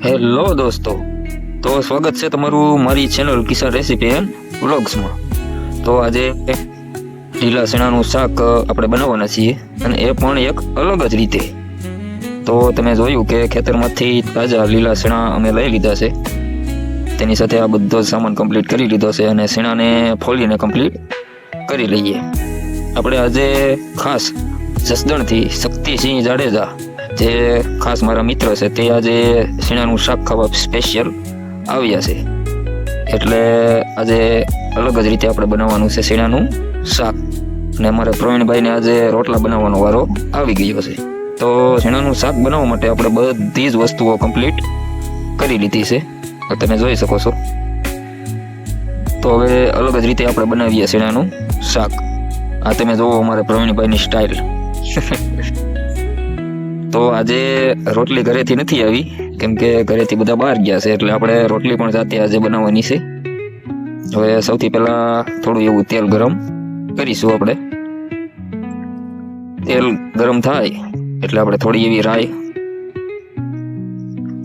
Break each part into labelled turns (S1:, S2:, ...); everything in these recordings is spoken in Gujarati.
S1: હેલો દોસ્તો, તો સ્વાગત છે તમારું મારી ચેનલ કિસાન રેસીપી એન્ડ વ્લોગ્સમાં. તો આજે લીલા ચણાનું શાક આપણે બનાવવાના છીએ, અને એ પણ એક અલગ જ રીતે. તો તમે જોયું કે ખેતરમાંથી તાજા લીલા ચણા અમે લઈ લીધા છે, તેની સાથે આ બધો જ સામાન કમ્પ્લીટ કરી લીધો છે, અને ચણાને ફોલીને કમ્પ્લીટ કરી લઈએ. આપણે આજે ખાસ જસદણથી શક્તિસિંહ જાડેજા, જે ખાસ મારા મિત્ર છે, તે આજે શીણાનું શાક ખાવા સ્પેશિયલ આવ્યા છે. એટલે આજે અલગ જ રીતે આપણે બનાવવાનું છે શીણાનું શાક. અને અમારે પ્રવીણભાઈને આજે રોટલા બનાવવાનો વારો આવી ગયો છે. તો શીણાનું શાક બનાવવા માટે આપણે બધી જ વસ્તુઓ કમ્પ્લીટ કરી લીધી છે, તો તમે જોઈ શકો છો. તો હવે અલગ જ રીતે આપણે બનાવીએ શીણાનું શાક. આ તમે જોવો અમારે પ્રવીણભાઈની સ્ટાઇલ. તો આજે રોટલી ઘરેથી નથી આવી, કેમ કે ઘરેથી બધા બહાર ગયા છે, એટલે આપણે રોટલી પણ જાતે આજે બનાવવાની છે. હવે સૌથી પહેલા થોડું એવું તેલ ગરમ કરીશું. આપણે તેલ ગરમ થાય એટલે આપણે થોડી એવી રાઈ,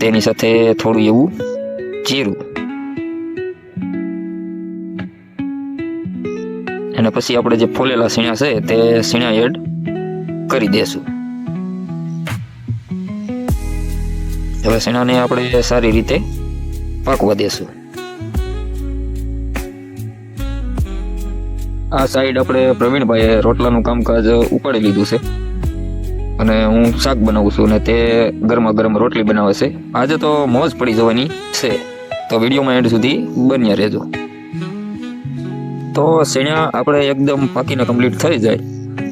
S1: તેની સાથે થોડું એવું જીરું, અને પછી આપણે જે ફોલેલા શીણા છે તે શીણા એડ કરી દેશું. હવે શીણાને આપણે સારી રીતે પાકવા દેશું. આ સાઈડ આપણે પ્રવીણભાઈએ રોટલાનું કામકાજ ઉપાડી લીધું છે, અને હું શાક બનાવું છું, અને તે ગરમા ગરમ રોટલી બનાવે છે. આજે તો મોજ પડી જવાની છે, તો વિડીયોમાં એન્ડ સુધી બન્યા રહેજો. તો શીણા આપણે એકદમ પાકીને કમ્પ્લીટ થઈ જાય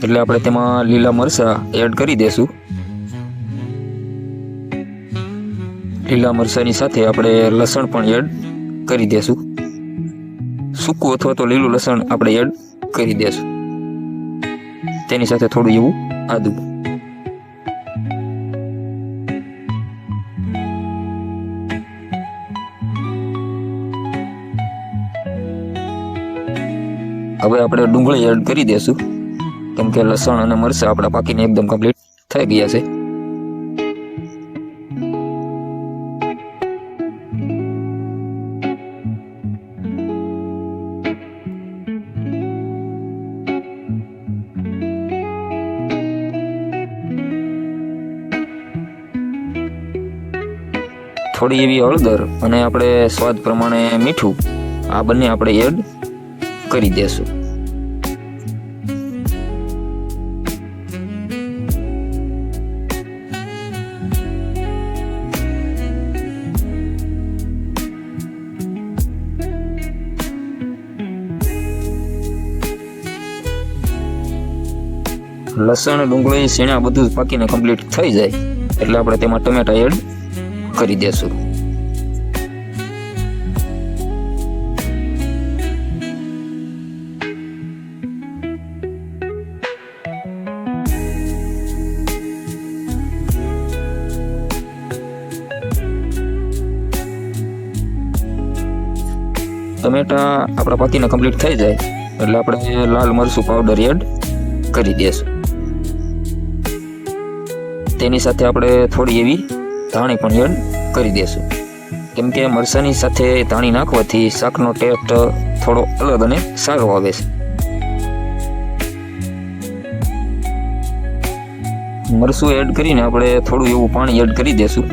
S1: એટલે આપણે તેમાં લીલા મરચાં એડ કરી દેશું. લીલા મરચાંની સાથે આપણે લસણ પણ એડ કરી દેશું. સૂકું અથવા તો લીલું લસણ આપણે એડ કરી દેશું. તેની સાથે થોડું એવું આદુ. હવે આપણે ડુંગળી એડ કરી દેશું, કેમ કે લસણ અને મરચાં આપણા પાકીને એકદમ કમ્પ્લીટ થઈ ગયા છે. થોડી એવી હળદર અને આપણે સ્વાદ પ્રમાણે મીઠું, આ બંને આપણે એડ કરી દેશું. લસણ, ડુંગળી, શીણા બધું જ પાકીને કમ્પ્લીટ થઈ જાય એટલે આપણે તેમાં ટમેટા એડ કરી દેશું. ટમેટા આપણા પાકીને કમ્પ્લીટ થઈ જાય એટલે આપણે લાલ મરચું પાવડર એડ કરી દેશું. તેની સાથે આપણે થોડી એવી ધાણી પણ એડ કરી દેશું, કેમ કે મરચાંની સાથે ધાણી નાખવાથી શાકનો ટેસ્ટ થોડો અલગ અને સારો આવે છે. મરચું એડ કરીને આપણે થોડું એવું પાણી એડ કરી દેશું,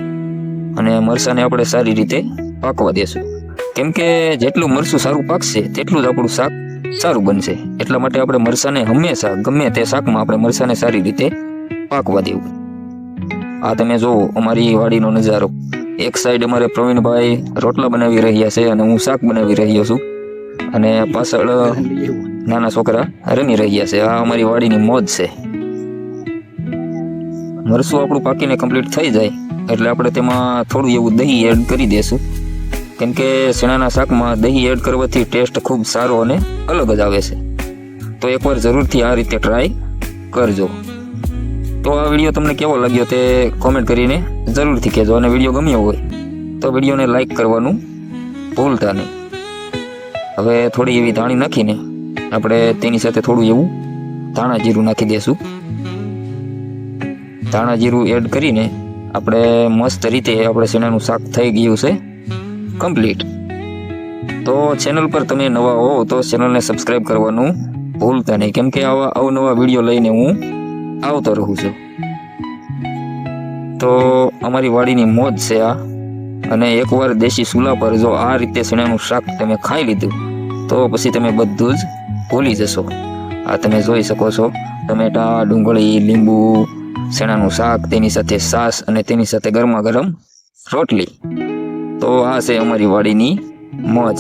S1: અને મરચાંને આપણે સારી રીતે પાકવા દેશું. કેમ કે જેટલું મરચું સારું પાકશે તેટલું જ આપણું શાક સારું બનશે. એટલા માટે આપણે મરચાંને હંમેશા ગમે તે શાકમાં આપણે મરચાંને સારી રીતે પાકવા દેવું. આ તમે જુઓ અમારી વાડીનો નજારો. એક સાઈડ અમારે પ્રવીણભાઈ રોટલા બનાવી રહ્યા છે, અને હું શાક બનાવી રહ્યો છું, અને પાછળ નાના છોકરા રમી રહ્યા છે. આ અમારી વાડીની મોજ છે. મરચું આપણું પાકીને કમ્પ્લીટ થઈ જાય એટલે આપણે તેમાં થોડું એવું દહીં એડ કરી દેશું, કેમ કે શીણાના શાકમાં દહીં એડ કરવાથી ટેસ્ટ ખૂબ સારો અને અલગ જ આવે છે. તો એકવાર જરૂરથી આ રીતે ટ્રાય કરજો. તો આ વિડીયો તમને કેવો લાગ્યો તે કોમેન્ટ કરીને જરૂરથી કહેજો, અને વિડીયો ગમ્યો હોય તો વિડીયોને લાઈક કરવાનું ભૂલતા નહીં. હવે થોડી એવી ધાણી નાખીને આપણે તેની સાથે થોડું એવું ધાણા જીરું નાખી દેશું. ધાણા જીરું એડ કરીને આપણે મસ્ત રીતે આપણે શેણાનું શાક થઈ ગયું છે કમ્પ્લીટ. તો ચેનલ પર તમે નવા હો તો ચેનલને સબસ્ક્રાઈબ કરવાનું ભૂલતા નહીં, કેમ કે આવા અવનવા વિડીયો લઈને હું આવતો રહું છું. તો અમારી વાડીની મોજ છે આ. અને એકવાર દેશી ચૂલા પર જો આ રીતે શેણાનું શાક તમે ખાઈ લીધું તો પછી તમે બધું જ ભૂલી જશો. આ તમે જોઈ શકો છો, ટમેટા, ડુંગળી, લીંબુ, શેણાનું શાક, તેની સાથે છાશ અને તેની સાથે ગરમા ગરમ રોટલી. તો આ છે અમારી વાડીની મોજ.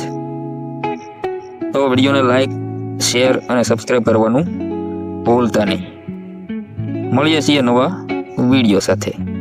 S1: તો વિડીયોને લાઈક, શેર અને સબસ્ક્રાઈબ કરવાનું ભૂલતા નહીં. મળીએ છીએ નવા વિડીયો સાથે.